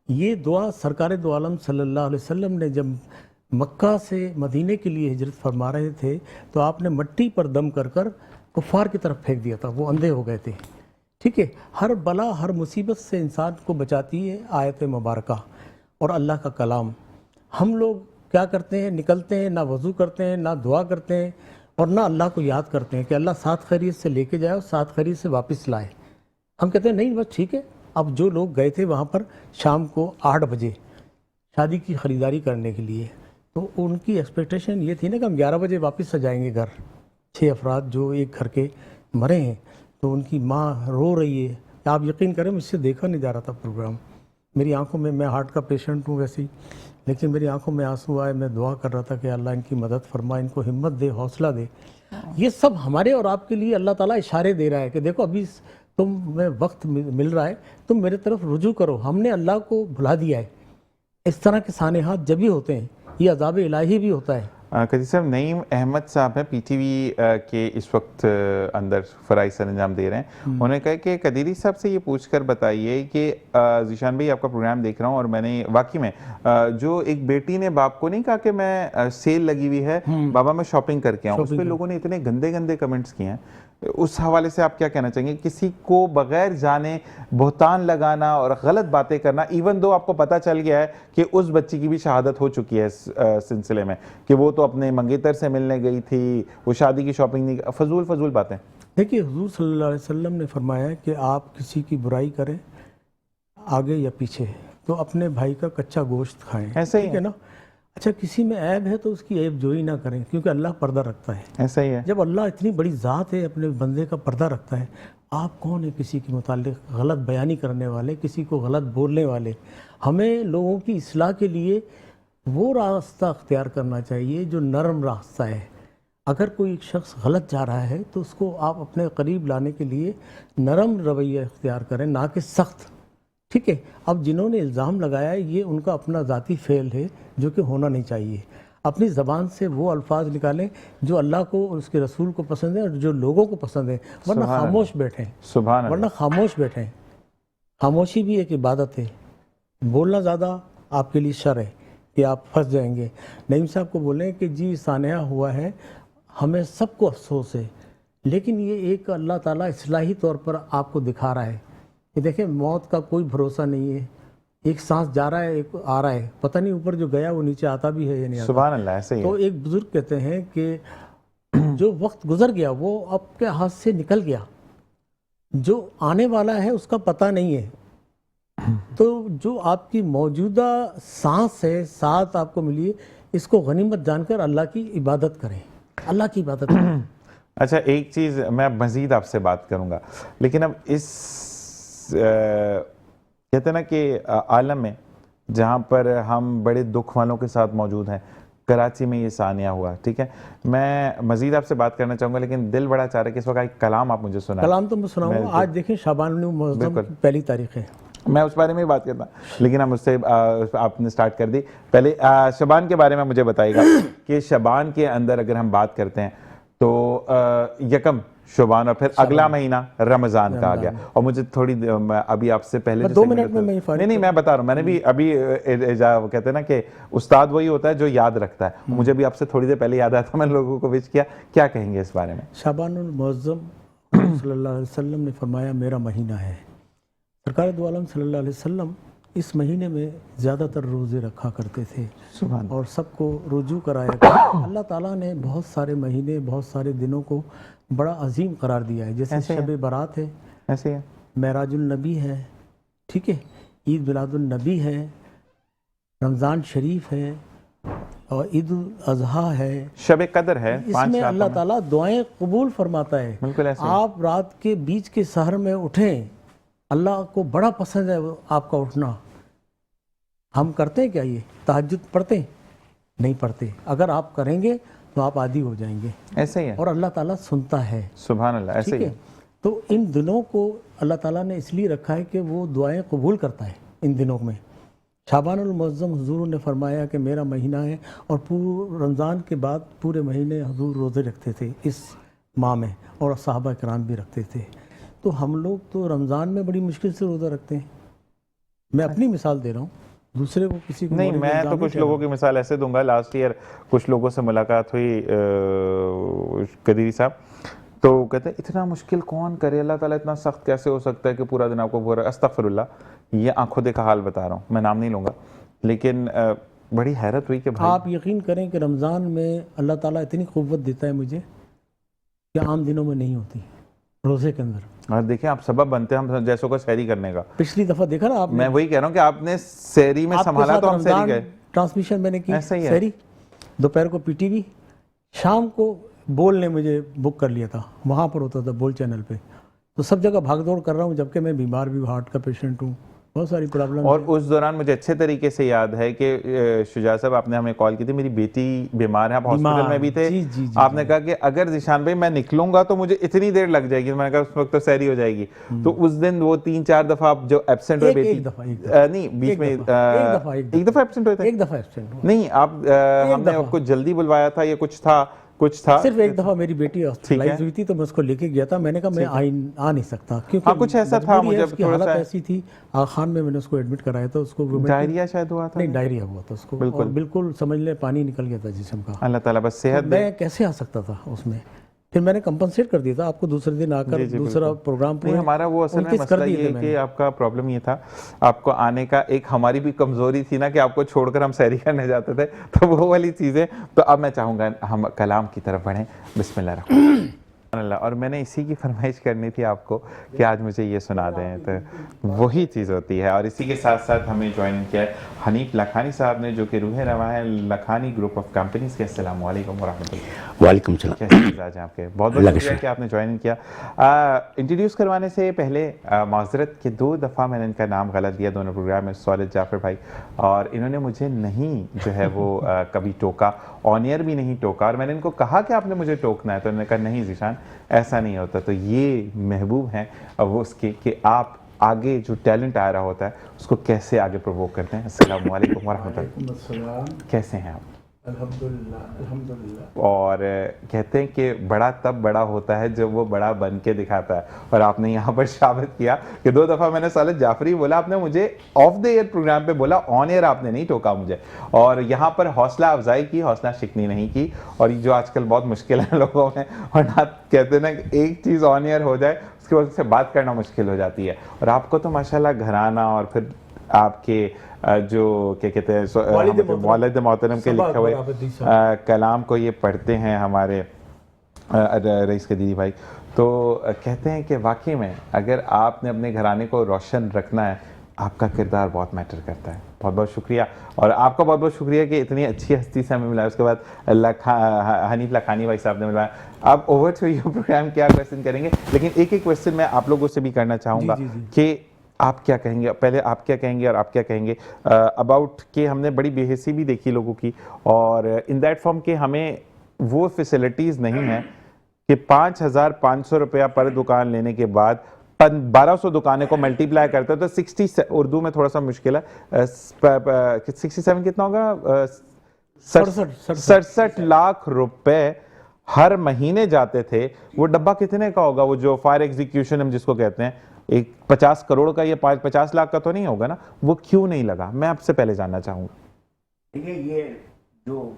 ये दुआ सरकार दो आलम सल्लल्लाहु अलैहि वसल्लम ने जब मक्का से मदीने के लिए हिजरत फरमा रहे थे तो आपने मट्टी पर दम कर कर कुफ़ार की तरफ फेंक दिया था, वो अंधे हो गए थे। ठीक है, हर बला हर मुसीबत से इंसान को बचाती है आयत मुबारका और अल्लाह का कलाम। हम लोग क्या करते हैं, निकलते हैं, ना वज़ू करते हैं, ना दुआ करते हैं, और ना अल्लाह को याद करते हैं कि अल्लाह सात खैरियत से लेके जाए और सात खैरियत से वापस लाए। हम कहते हैं नहीं बस ठीक है। अब जो लोग गए थे वहाँ पर शाम को 8 बजे शादी की ख़रीदारी करने के लिए, तो उनकी एक्सपेक्टेशन ये थी ना कि हम 11 बजे वापस आ जाएंगे घर। 6 अफराद जो एक घर के मरे हैं, तो उनकी माँ रो रही है। आप यकीन करें मुझसे देखा नहीं जा रहा था प्रोग्राम, मेरी आंखों में, मैं हार्ट का पेशेंट हूँ वैसे ही, लेकिन मेरी आंखों में आंसू आए। मैं दुआ कर रहा था कि अल्लाह इनकी मदद फरमा, इनको हिम्मत दे, हौसला दे। ये सब हमारे और आपके लिए अल्लाह ताला इशारे दे रहा है कि देखो अभी तुम्हें वक्त मिल रहा है, तुम मेरे तरफ रुजू करो। हमने अल्लाह को भुला दिया है। इस तरह के सानेहात जब भी होते हैं, ये अज़ाब इलाही भी होता है। कदीर साहब, नईम अहमद साहब हैं PTV के इस वक्त अंदर फ़राइज़ सर अंजाम दे रहे हैं। उन्होंने कहा कि कदीरी साहब से ये पूछकर बताइए कि ज़ीशान भाई आपका प्रोग्राम देख रहा हूँ और मैंने वाकई में जो एक बेटी ने बाप को नहीं कहा कि मैं सेल लगी हुई है बाबा मैं शॉपिंग करके आऊँ, उस पर लोगों ने इतने गंदे गंदे कमेंट्स किए हैं। उस हवाले से आप क्या कहना चाहेंगे? किसी को बगैर जाने बहतान लगाना और गलत बातें करना, इवन दो आपको पता चल गया है कि उस बच्ची की भी शहादत हो चुकी है इस सिलसिले में कि वो तो अपने मंगेतर से मिलने गई थी, वो शादी की शॉपिंग नहीं, फजूल बातें। देखिए, हुजूर सल्लल्लाहु अलैहि वसल्लम ने फरमाया कि आप किसी की बुराई करें आगे या पीछे तो अपने भाई का कच्चा गोश्त खाएं। ऐसा ही है ना। अच्छा, किसी में ऐब है तो उसकी ऐब जोई ना करें, क्योंकि अल्लाह पर्दा रखता है। ऐसा ही है। जब अल्लाह इतनी बड़ी ज़ात है, अपने बंदे का पर्दा रखता है, आप कौन है किसी के मुताल्लिक गलत बयानी करने वाले, किसी को गलत बोलने वाले? हमें लोगों की इस्लाह के लिए वो रास्ता अख्तियार करना चाहिए जो नरम रास्ता है। अगर कोई शख्स गलत जा रहा है तो उसको आप अपने करीब लाने के लिए नरम रवैया इख्तियार करें, ना कि सख्त। ठीक है। अब जिन्होंने इल्ज़ाम लगाया है ये उनका अपना ज़ाती फ़ेल है जो कि होना नहीं चाहिए। अपनी ज़बान से वो अल्फाज निकालें जो अल्लाह को और उसके रसूल को पसंद है और जो लोगों को पसंद है, वरना खामोश बैठें। वरना खामोश बैठें। खामोशी भी एक इबादत है। बोलना ज़्यादा आपके लिए शर है कि आप फंस जाएंगे। नईम साहब को बोलें कि जी सान्या हुआ है, हमें सबको अफसोस है, लेकिन ये एक अल्लाह ताला इस्लाही तौर पर आपको दिखा रहा है कि देखें मौत का कोई भरोसा नहीं है। एक सांस जा रहा है, एक आ रहा है, पता नहीं ऊपर जो गया वो नीचे आता भी है या नहीं आता। सुभान अल्लाह। ऐसे ही तो एक बुजुर्ग कहते हैं कि जो वक्त गुजर गया वो आपके हाथ से निकल गया, जो आने वाला है उसका पता नहीं है। तो जो आपकी मौजूदा सांस है, साथ आपको मिली है, इसको गनीमत जानकर अल्लाह की इबादत करें, अल्लाह की इबादत करें। अच्छा, एक चीज़ मैं मज़ीद आपसे बात करूंगा, लेकिन अब इस कहते हैं ना कि आलम में जहाँ पर हम बड़े दुख वालों के साथ मौजूद हैं, कराची में ये सानिया हुआ, ठीक है, मैं मज़ीद आपसे बात करना चाहूँगा, लेकिन दिल बड़ा चाह रहा है कि इस वक्त एक कलाम आप मुझे सुनाएं। कलाम तो मैं सुनाऊंगा। आज देखें शाबान मुअज़्ज़म की पहली तारीख है, मैं उस बारे में ही बात करता, लेकिन हम उससे आपने स्टार्ट कर दी। पहले शबान के बारे में मुझे बताइएगा कि शबान के अंदर अगर हम बात करते हैं तो यकम शबान और फिर अगला महीना रमज़ान का आ गया। और मुझे थोड़ी अभी आपसे पहले 2 मिनट में नहीं मैं बता रहा हूँ, मैंने भी अभी वो कहते हैं ना कि उस्ताद वही होता है जो याद रखता है। मुझे भी आपसे थोड़ी देर पहले याद आया था, मैंने लोगों को विश किया। क्या कहेंगे इस बारे में? शाबानुल मुअज़्ज़म सल्लल्लाहु अलैहि वसल्लम ने फरमाया मेरा महीना है। सरकार दो आलम सल्लल्लाहु अलैहि वसल्लम इस महीने में ज़्यादातर रोज़े रखा करते थे और सबको रुजू कराया करते। अल्लाह ताला ने बहुत सारे महीने, बहुत सारे दिनों को बड़ा अजीम करार दिया है, जैसे शब बारात है, ऐसे है, मेराजुल नबी है, ठीक है, ईद मिलादुल नबी है, रमज़ान शरीफ है और ईद उल अज़हा है, शब कदर है। इसमें अल्लाह ताला दुआएं कबूल फरमाता है। बिल्कुल ऐसे। आप रात के बीच के सहर में उठें, अल्लाह को बड़ा पसंद है आपका उठना। हम करते हैं क्या? ये तहज्जुद पढ़ते हैं? नहीं पढ़ते। अगर आप करेंगे तो आप आदी हो जाएंगे। ऐसे ही है, और अल्लाह ताला सुनता है। सुभान अल्लाह, ऐसे ही है। तो इन दिनों को अल्लाह ताला ने इसलिए रखा है कि वो दुआएं कबूल करता है इन दिनों में। शाबानुल मुअज़्ज़म हुजूर ने फरमाया कि मेरा महीना है, और पूरे रमज़ान के बाद पूरे महीने हुजूर रोज़े रखते थे इस माह में, और सहाबा किराम भी रखते थे। तो हम लोग तो रमज़ान में बड़ी मुश्किल से रोज़ा रखते हैं। मैं अपनी मिसाल दे रहा हूँ, दूसरे को किसी को नहीं। मैं तो कुछ लोगों की मिसाल ऐसे दूंगा। लास्ट ईयर कुछ लोगों से मुलाकात हुई कदीरी साहब, तो कहते हैं इतना मुश्किल कौन करे, अल्लाह ताला इतना सख्त कैसे हो सकता है कि पूरा दिन आपको पूरा, अस्तगफिरुल्लाह, ये आंखों देखा हाल बता रहा हूँ, मैं नाम नहीं लूँगा, लेकिन बड़ी हैरत हुई कि भाई आप यकीन करें कि रमज़ान में अल्लाह ताला इतनी क़ुव्वत देता है मुझे कि आम दिनों में नहीं होती रोज़े के अंदर। और देखिए आप सबब बनते हैं हम जैसों को सहरी करने का। पिछली दफ़ा देखा ना आपने, मैं वही कह रहा हूँ कि आपने सहरी में संभाला तो हम सहरी गए। ट्रांसमिशन मैंने की ऐसा ही है। सहरी, दोपहर को पीटीवी, शाम को बोल ने मुझे बुक कर लिया था, वहाँ पर होता था बोल चैनल पे। तो सब जगह भाग दौड़ कर रहा हूँ, जबकि मैं बीमार भी, हार्ट का पेशेंट हूँ, बहुत सारी प्रॉब्लम। और उस दौरान मुझे अच्छे तरीके से याद है कि शुजा साहब आपने हमें कॉल की थी, मेरी बेटी बीमार है, आप हॉस्पिटल में भी थे। आपने कहा कि अगर जिशान भाई मैं निकलूंगा तो मुझे इतनी देर लग जाएगी। मैंने कहा उस वक्त तो सहरी हो जाएगी। तो उस दिन वो 3-4 दफा आप जो एब्सेंट हुए बेटी, नहीं बीच में एक दफा एब्सेंट हुए थे, एक दफा एब्सेंट नहीं आप, हमने आपको जल्दी बुलवाया था, ये कुछ था सिर्फ एक दफा मेरी बेटी हॉस्पिटलाइज हुई थी, तो मैं उसको लेके गया था। मैंने कहा मैं आ नहीं सकता, क्योंकि कुछ ऐसा था, मुझे उसकी हालत ऐसी थी। आगा खान में मैंने उसको एडमिट कराया था, उसको डायरिया शायद हुआ था। नहीं, डायरिया हुआ था उसको, बिल्कुल समझ ले पानी निकल गया था जिस्म का। अल्लाह ताला बस सेहत दे। मैं कैसे आ सकता था उसमें? फिर मैंने कंपनसेट कर दिया था आपको, दूसरे दिन आकर दूसरा प्रोग्राम पूरा। हमारा वो असल में मसला ये कि आपका प्रॉब्लम ये था, आपको आने का एक हमारी भी कमजोरी थी ना कि आपको छोड़कर हम सहरी करने जाते थे, तो वो वाली चीज़ें। तो अब मैं चाहूँगा हम कलाम की तरफ बढ़ें। बिस्मिल्लाह रहमान। और मैंने इसी की फरमाइश करनी थी आपको कि आज मुझे ये सुना दें, तो वही चीज़ होती है। और इसी के साथ साथ हमें ज्वाइन किया है हनीफ लखानी साहब ने, जो कि रूह रवा है लखानी ग्रुप ऑफ कंपनीज के। अस्सलाम वालेकुम वरहमतुल्लाह। वालेकुम सलाम। कैसे मिजाज हैं आपके? बहुत बहुत शुक्रिया कि आपने ज्वाइन किया। इंट्रोड्यूस करवाने से पहले माजरत कि 2 दफ़ा मैंने इनका नाम गलत दिया दोनों प्रोग्राम में, सवालिद जाफ़र भाई, और इन्होंने मुझे नहीं जो है वो कभी टोका, ऑन एयर भी नहीं टोका। और मैंने इनको कहा कि आपने मुझे टोकना है, तो उन्होंने कहा नहीं ज़ीशान ऐसा नहीं होता। तो ये महबूब हैं वो उसके कि आप आगे जो टैलेंट आ रहा होता है उसको कैसे आगे प्रोवोक करते हैं। अस्सलाम वालेकुम वरहमतुल्लाह। कैसे हैं आप? अल्हम्दुलिल्लाह। और कहते हैं कि बड़ा तब बड़ा होता है जब वो बड़ा बन के दिखाता है, और आपने यहाँ पर साबित किया कि 2 दफ़ा मैंने सालिद जाफरी बोला, आपने मुझे ऑफ द एयर प्रोग्राम पे बोला, ऑन एयर आपने नहीं टोका मुझे। और यहाँ पर हौसला अफजाई की, हौसला शिकनी नहीं की। और ये जो आजकल बहुत मुश्किल है लोगों में, और ना कहते ना एक चीज़ ऑन एयर हो जाए उसके बाद उससे बात करना मुश्किल हो जाती है। और आपको तो माशाल्लाह घराना, और फिर आपके जो क्या कहते हैं वालिद मोहतरम के लिखे हुए कलाम को ये पढ़ते हैं हमारे रईस के दीदी भाई, तो कहते हैं कि वाकई में अगर आपने अपने घराने को रोशन रखना है, आपका किरदार बहुत मैटर करता है। बहुत बहुत शुक्रिया, और आपका बहुत बहुत शुक्रिया कि इतनी अच्छी हस्ती से हमें मिला। उसके बाद हनीफ लखानी भाई साहब ने मिलाया। अब ओवर टू योर प्रोग्राम, क्या क्वेश्चन करेंगे, लेकिन एक एक क्वेश्चन मैं आप लोगों से भी करना चाहूँगा कि आप क्या कहेंगे, पहले आप क्या कहेंगे और आप क्या कहेंगे अबाउट कि हमने बड़ी बेहिसी भी देखी लोगों की, और इन दैट फॉर्म के हमें वो फैसिलिटीज़ नहीं है कि 5,500 रुपया पर दुकान लेने के बाद 1200 दुकानें को मल्टीप्लाई करते हो तो 60, उर्दू में थोड़ा सा मुश्किल है, 67 कितना होगा, 67 लाख रुपए हर महीने जाते थे। वो डब्बा कितने का होगा, वो जो फायर एग्जीक्यूशन हम जिसको कहते हैं, एक 50 करोड़ का या 50 लाख का तो नहीं होगा ना, वो क्यों नहीं लगा, मैं आपसे पहले जानना चाहूंगा। देखिए, ये जो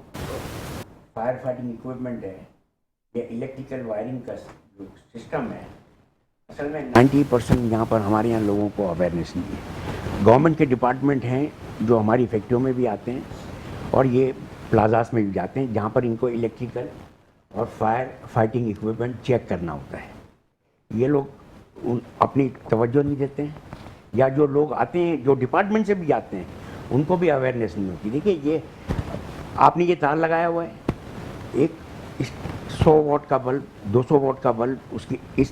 फायर फाइटिंग इक्विपमेंट है, ये इलेक्ट्रिकल वायरिंग का जो सिस्टम है, असल में 90% यहाँ पर हमारे यहाँ लोगों को अवेयरनेस नहीं है। गवर्नमेंट के डिपार्टमेंट हैं जो हमारी फैक्ट्रियों में भी आते हैं और ये प्लाजास में भी जाते हैं, जहाँ पर इनको इलेक्ट्रिकल और फायर फाइटिंग इक्विपमेंट चेक करना होता है। ये लोग अपनी तवज्जो नहीं देते हैं, या जो लोग आते हैं जो डिपार्टमेंट से भी आते हैं उनको भी अवेयरनेस नहीं होती। देखिए, ये आपने ये तार लगाया हुआ है, एक 100 वॉट का बल्ब, 200 वॉट का बल्ब, उसकी ये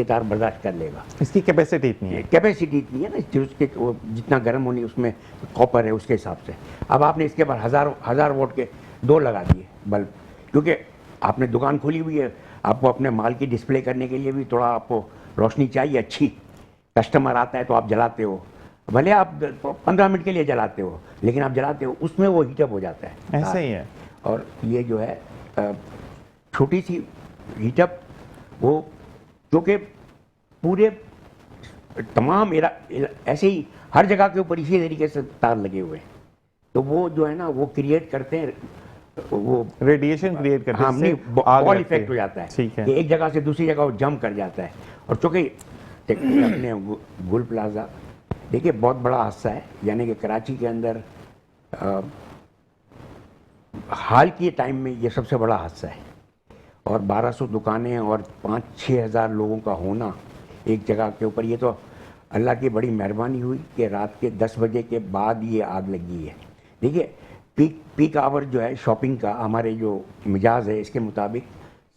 तार बर्दाश्त कर लेगा। इसकी कैपेसिटी इतनी है, कैपेसिटी इतनी है ना, उसके जितना गर्म होनी उसमें कॉपर है उसके हिसाब से। अब आपने इसके बाद हज़ार वॉट के 2 लगा दिए बल्ब, क्योंकि आपने दुकान खोली हुई है, आपको अपने माल की डिस्प्ले करने के लिए भी थोड़ा आपको रोशनी चाहिए अच्छी। कस्टमर आता है तो आप जलाते हो, भले आप 15 मिनट के लिए जलाते हो, लेकिन आप जलाते हो उसमें वो हीटअप हो जाता है। ऐसे ही है। और ये जो है छोटी सी हीटअप, वो जो कि पूरे तमाम ऐसे ही हर जगह के ऊपर इसी तरीके से तार लगे हुए हैं, तो वो जो है ना वो क्रिएट करते हैं, वो रेडिएशन क्रिएट करते हैं, नहीं बॉल इफेक्ट हो जाता है। ठीक है, कि एक जगह से दूसरी जगह वो जंप कर जाता है। और चूँकि अपने गुल प्लाजा देखिए बहुत बड़ा हादसा है, यानी कि कराची के अंदर हाल के टाइम में ये सबसे बड़ा हादसा है, और 1200 दुकानें और 5-6 हज़ार लोगों का होना एक जगह के ऊपर, ये तो अल्लाह की बड़ी मेहरबानी हुई कि रात के 10 बजे के बाद ये आग लगी है। देखिए, पीक आवर जो है शॉपिंग का, हमारे जो मिजाज है इसके मुताबिक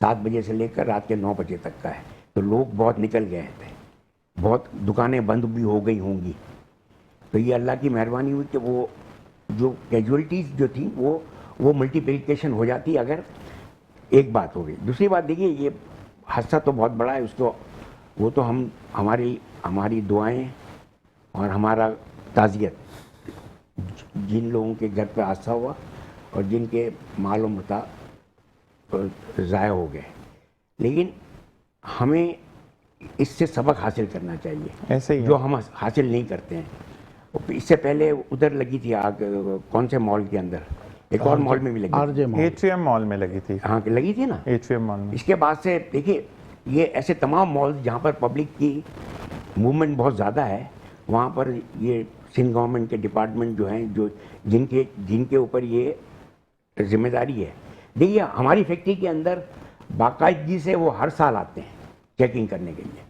7 बजे से लेकर रात के 9 बजे तक का है, तो लोग बहुत निकल गए थे, बहुत दुकानें बंद भी हो गई होंगी। तो ये अल्लाह की मेहरबानी हुई कि वो जो कैजुअलिटीज़ जो थी वो मल्टीप्लिकेशन हो जाती अगर एक बात हो गई। दूसरी बात देखिए, ये हादसा तो बहुत बड़ा है, उसको वो तो हमारी दुआएं और हमारा ताज़ियत जिन लोगों के घर पे हादसा हुआ और जिनके माल मता ज़ाया हो गए, लेकिन हमें इससे सबक हासिल करना चाहिए, ऐसे ही जो हम हासिल नहीं करते हैं। इससे पहले उधर लगी थी आग, कौन से मॉल के अंदर, एक और मॉल में भी लगी थी, एट्रियम मॉल में लगी थी। हाँ, लगी थी ना एट्रियम मॉल में। इसके बाद से देखिए, ये ऐसे तमाम मॉल्स जहाँ पर पब्लिक की मूवमेंट बहुत ज़्यादा है, वहाँ पर ये सिंध गवर्नमेंट के डिपार्टमेंट जो हैं, जो जिनके ऊपर ये जिम्मेदारी है। देखिए, हमारी फैक्ट्री के अंदर बाकायदगी से वो हर साल आते हैं चेकिंग करने के लिए,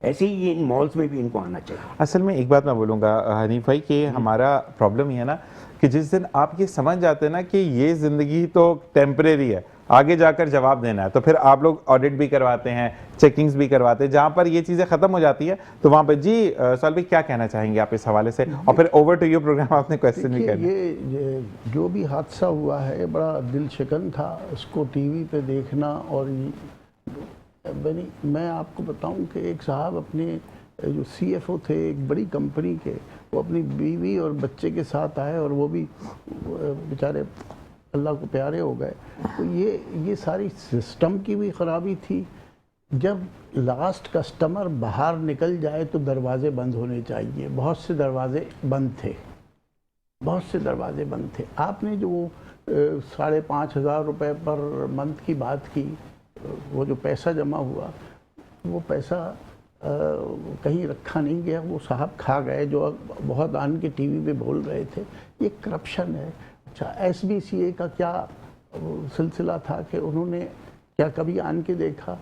ऐसे ही ये इन मॉल्स में भी इनको आना चाहिए। असल में एक बात मैं बोलूँगा हनीफ भाई कि हमारा प्रॉब्लम ये है ना कि जिस दिन आप ये समझ जाते हैं ना कि ये ज़िंदगी तो टेम्परेरी है, आगे जाकर जवाब देना है, तो फिर आप लोग ऑडिट भी करवाते हैं, चेकिंग्स भी करवाते हैं। जहाँ पर ये चीज़ें ख़त्म हो जाती है तो वहाँ पर जी साल भाई क्या कहना चाहेंगे आप इस हवाले से, और फिर ओवर टू योर प्रोग्राम, आपने क्वेश्चन भी करना। ये जो भी हादसा हुआ है बड़ा दिल शिकन था, उसको टीवी पे देखना। और मैं आपको बताऊं कि एक साहब अपने जो CFO थे एक बड़ी कंपनी के, वो अपनी बीवी और बच्चे के साथ आए और वो भी बेचारे अल्लाह को प्यारे हो गए। तो ये सारी सिस्टम की भी ख़राबी थी। जब लास्ट कस्टमर बाहर निकल जाए तो दरवाजे बंद होने चाहिए। बहुत से दरवाजे बंद थे। आपने जो 5,500 रुपये पर मंथ की बात की, वो जो पैसा जमा हुआ वो पैसा कहीं रखा नहीं गया, वो साहब खा गए, जो बहुत आन के टीवी पे बोल रहे थे। ये करप्शन है। अच्छा, SBCA का क्या सिलसिला था कि उन्होंने क्या कभी आन के देखा?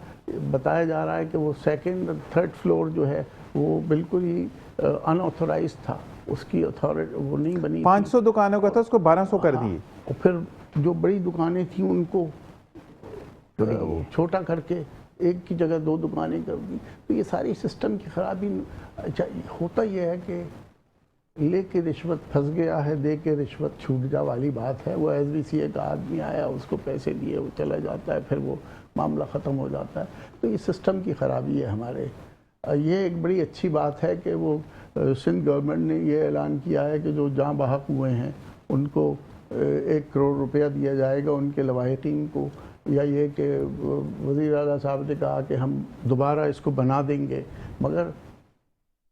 बताया जा रहा है कि वो सेकंड और थर्ड फ्लोर जो है वो बिल्कुल ही अनऑथोराइज था, उसकी अथॉरिटी वो नहीं बनी थी। 500 दुकानों का था, उसको 1200 कर दिए। और फिर जो बड़ी दुकानें थी उनको छोटा करके एक की जगह 2 दुकानें कर दी। तो ये सारी सिस्टम की खराबी। अच्छा, होता ये है कि लेके रिश्वत फंस गया है, दे के रिश्वत छूट जा वाली बात है। वो एसडीसीए का आदमी आया, उसको पैसे दिए, वो चला जाता है, फिर वो मामला ख़त्म हो जाता है। तो ये सिस्टम की खराबी है हमारे। ये एक बड़ी अच्छी बात है कि वो सिंध गवर्नमेंट ने ये ऐलान किया है कि जो जहाँ बहक हुए हैं उनको 1 करोड़ रुपया दिया जाएगा उनके लवाहिकीन को, या ये कि वज़ीर आला साहब ने कहा कि हम दोबारा इसको बना देंगे। मगर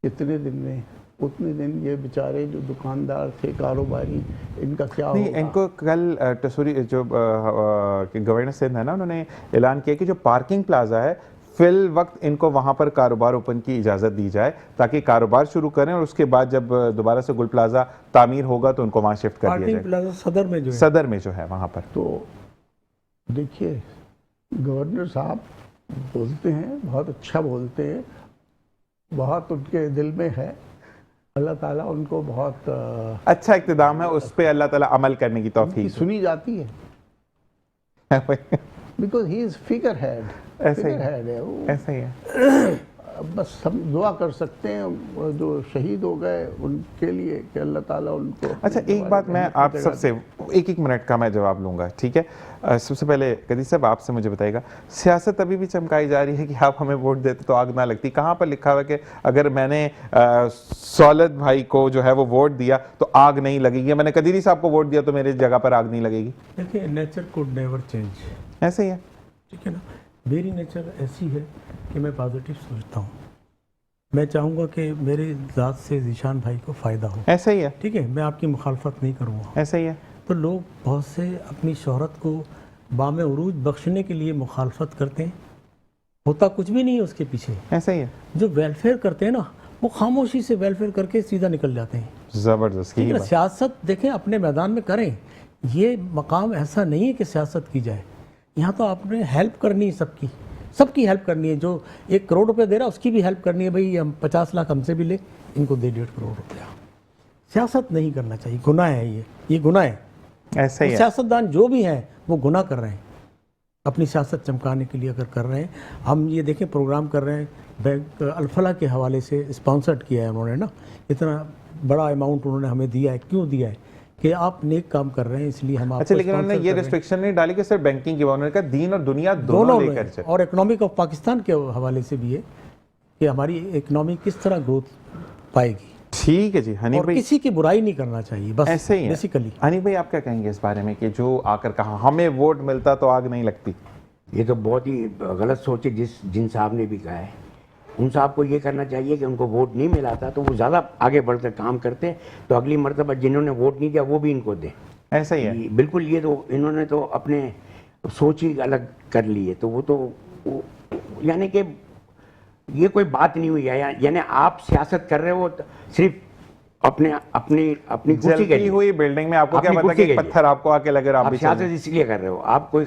कितने दिन में, उतने दिन ये बेचारे जो दुकानदार थे, कारोबारी, इनका क्या नहीं, होगा? इनको कल टसूरी जो गवर्नर सिंध है ना, उन्होंने ऐलान किया कि जो पार्किंग प्लाजा है फिल वक्त इनको वहां पर कारोबार ओपन की इजाज़त दी जाए ताकि कारोबार शुरू करें, और उसके बाद जब दोबारा से गुल प्लाजा तामीर होगा तो उनको वहां शिफ्ट कर दिया पार्किंग जाए। प्लाजा सदर में जो है, सदर में जो है वहां पर। तो देखिए, गवर्नर साहब बोलते हैं, बहुत अच्छा बोलते हैं, बहुत उनके दिल में है। अल्लाह ताला उनको बहुत अच्छा इक़्तिदाम है, उस पर अल्लाह ताला अमल करने की उनकी तौफीक सुनी जाती है, दे। Because he is figurehead. ऐसे ही फिगर हेड है वो। ऐसा ही है। बस हम दुआ कर सकते हैं जो शहीद हो गए उनके लिए कि अल्लाह ताला उनको। अच्छा, एक बात मैं आप सबसे 1-1 मिनट का मैं जवाब लूँगा, ठीक है? सबसे पहले कदी साहब आपसे मुझे बताइएगा, सियासत अभी भी चमकाई जा रही है कि आप हमें वोट देते तो आग ना लगती। कहाँ पर लिखा हुआ है कि अगर मैंने सौलत भाई को जो है वो वोट दिया तो आग नहीं लगेगी, मैंने कदीरी साहब को वोट दिया तो मेरी जगह पर आग नहीं लगेगी? देखिए, नेचर कुड नेवर चेंज, ऐसे ही है। ठीक है ना। मेरी नेचर ऐसी है कि मैं पॉजिटिव सोचता हूँ। मैं चाहूँगा कि मेरे ज़ात से ज़ीशान भाई को फ़ायदा हो। ऐसा ही है। ठीक है, मैं आपकी मुखालफत नहीं करूँगा। ऐसा ही है। तो लोग बहुत से अपनी शोहरत को बामे उरूज बख्शने के लिए मुखालफत करते हैं, होता कुछ भी नहीं है उसके पीछे। ऐसा ही है। जो वेलफेयर करते हैं ना, वो खामोशी से वेलफेयर करके सीधा निकल जाते हैं। ज़बरदस्त। ठीक है ना? सियासत देखें, अपने मैदान में करें। ये मकाम ऐसा नहीं है कि सियासत की जाए। यहाँ तो आपने हेल्प करनी है, सबकी हेल्प करनी है। जो 1 करोड़ रुपया दे रहा है उसकी भी हेल्प करनी है। भाई हम 50 लाख हमसे भी ले, इनको दे 1.5 करोड़ रुपया। सियासत नहीं करना चाहिए, गुनाह है ये गुनाह है। ऐसा ही है। सियासतदान जो भी हैं वो गुनाह कर रहे हैं, अपनी सियासत चमकाने के लिए अगर कर रहे हैं। हम ये देखें, प्रोग्राम कर रहे हैं, बैंक अल-फलाह के हवाले से स्पॉन्सर्ड किया है उन्होंने ना, इतना बड़ा अमाउंट उन्होंने हमें दिया है। क्यों दिया है? कि आप नेक काम कर रहे हैं, इसलिए हम आपको अच्छा, लेकिन sponsor उन्होंने ये कर रहे हैं। रिस्ट्रिक्शन नहीं डाली कि सिर्फ बैंकिंग की, उन्होंने कहा दीन और दुनिया दोनों लेकर चले। और इकोनॉमिक ऑफ पाकिस्तान के हवाले से भी है कि हमारी इकोनॉमी किस तरह ग्रोथ पाएगी। ठीक है जी। हनी और भाई, किसी की बुराई नहीं करना चाहिए, बस ऐसे ही है। बेसिकली। हनी भाई, आप क्या कहेंगे इस बारे में कि जो आकर कहा हमें वोट मिलता तो आग नहीं लगती? ये तो बहुत ही गलत सोच है जिन साहब ने भी कहा है। उन साहब को ये करना चाहिए कि उनको वोट नहीं मिला था तो वो ज़्यादा आगे बढ़कर काम करते, तो अगली मरतबा जिन्होंने वोट नहीं दिया वो भी इनको दें। ऐसा ही है। बिल्कुल, ये तो इन्होंने तो अपने सोच ही अलग कर ली है। तो वो तो यानी कि ये कोई बात नहीं हुई है। यानी आप सियासत कर रहे हो सिर्फ अपनी कुर्सी के जलती लिए। हुई बिल्डिंग में आपको क्या अपनी पता कुर्सी कि के लिए। पत्थर आपको आके लगे, आप आप भी सियासत चले। इसलिए कर रहे हो, आप कोई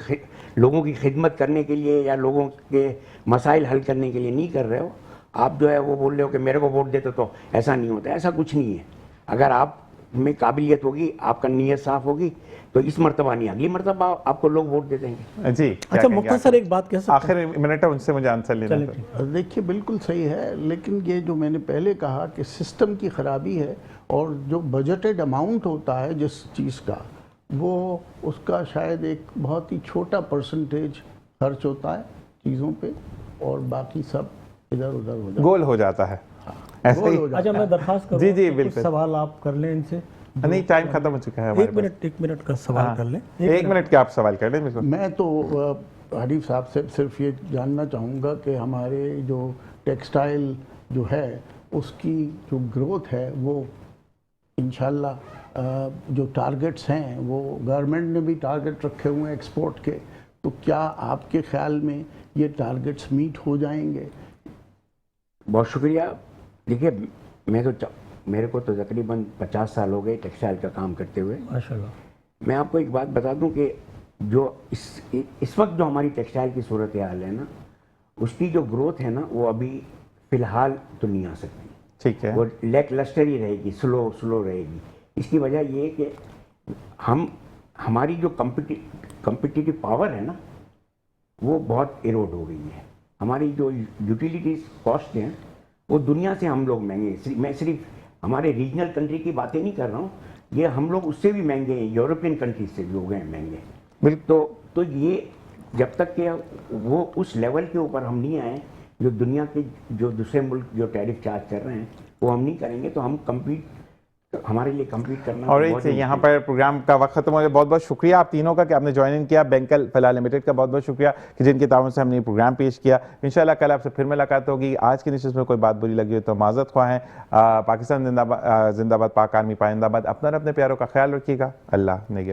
लोगों की खिदमत करने के लिए या लोगों के मसाइल हल करने के लिए नहीं कर रहे हो। आप जो है वो बोल रहे हो कि मेरे को वोट देते तो ऐसा नहीं होता। ऐसा कुछ नहीं है। अगर आप में काबिलियत होगी, आपका नीयत साफ होगी, तो इस मरतबा नहीं, अगली मरतबा आपको लोग वोट दे देंगे। जी। अच्छा, मुख्तसर एक बात कह सकते आखिर मिनट है, उनसे मुझे आंसर लेना चलें, था। ठीक। देखिए, बिल्कुल सही है, लेकिन ये जो मैंने पहले कहा कि सिस्टम की खराबी है, और जो बजटेड अमाउंट होता है जिस चीज़ का, वो उसका शायद एक बहुत ही छोटा परसेंटेज खर्च होता है चीज़ों पे, और बाकी सब इधर उधर हो जाता गोल हो जाता है। ऐसे गोल ही। हो जाता अच्छा, मैं दरखास्त करूँ जी, जी, कुछ बिल्कुल। सवाल आप कर लें इनसे। नहीं, टाइम खत्म हो चुका है हमारे 1 मिनट का सवाल हाँ। कर लें। पास। 1 मिनट के आप सवाल कर लें मेरे को। मैं तो हनीफ साहब से सिर्फ ये जानना चाहूँगा कि हमारे जो टेक्सटाइल जो है उसकी जो ग्रोथ है वो इंशाल्लाह जो टारगेट्स हैं वो गवर्नमेंट ने भी टारगेट रखे हुए हैं एक्सपोर्ट के, तो क्या आपके ख्याल में ये टारगेट्स मीट हो जाएंगे? बहुत शुक्रिया। देखिए, मेरे को तो तकरीबन 50 साल हो गए टेक्सटाइल का काम करते हुए। माशाल्लाह। मैं आपको एक बात बता दूं कि जो इस वक्त जो हमारी टेक्सटाइल की सूरत हाल है ना, उसकी जो ग्रोथ है ना, वो अभी फ़िलहाल तो नहीं आ सकती। ठीक है। वो लैक लस्टर ही रहेगी, स्लो रहेगी। इसकी वजह ये है कि हमारी जो कम्पिटिटिव पावर है ना, वो बहुत इरोड हो गई है। हमारी जो यूटिलिटीज कॉस्ट हैं वो दुनिया से हम लोग महंगे। मैं सिर्फ हमारे रीजनल कंट्री की बातें नहीं कर रहा हूँ, ये हम लोग उससे भी महंगे हैं, यूरोपियन कंट्रीज से भी हो गए हैं महंगे। बिल्कुल। तो ये जब तक के वो उस लेवल के ऊपर हम नहीं आए, जो दुनिया के जो दूसरे मुल्क जो टैरिफ चार्ज कर रहे हैं वो हम नहीं करेंगे, तो हम हमारे लिए कम्पीट करना और बहुत यहाँ मुश्किल पर प्रोग्राम का वक्त खत्म हो गया। बहुत बहुत शुक्रिया आप तीनों का कि आपने ज्वाइन इन किया। बैंकल फलाह लिमिटेड का बहुत बहुत शुक्रिया कि जिनके ताउन से हमने ये प्रोग्राम पेश किया। इंशाल्लाह कल आपसे फिर मुलाकात होगी। आज की नशिस्त में कोई बात बुरी लगी हो तो माजरत ख्वाह हैं। पाकिस्तान जिंदाबाद, जिंदाबाद, पाक आर्मी पाइंदाबाद। अपना और अपने प्यारों का ख्याल रखिएगा। अल्लाह नेगे।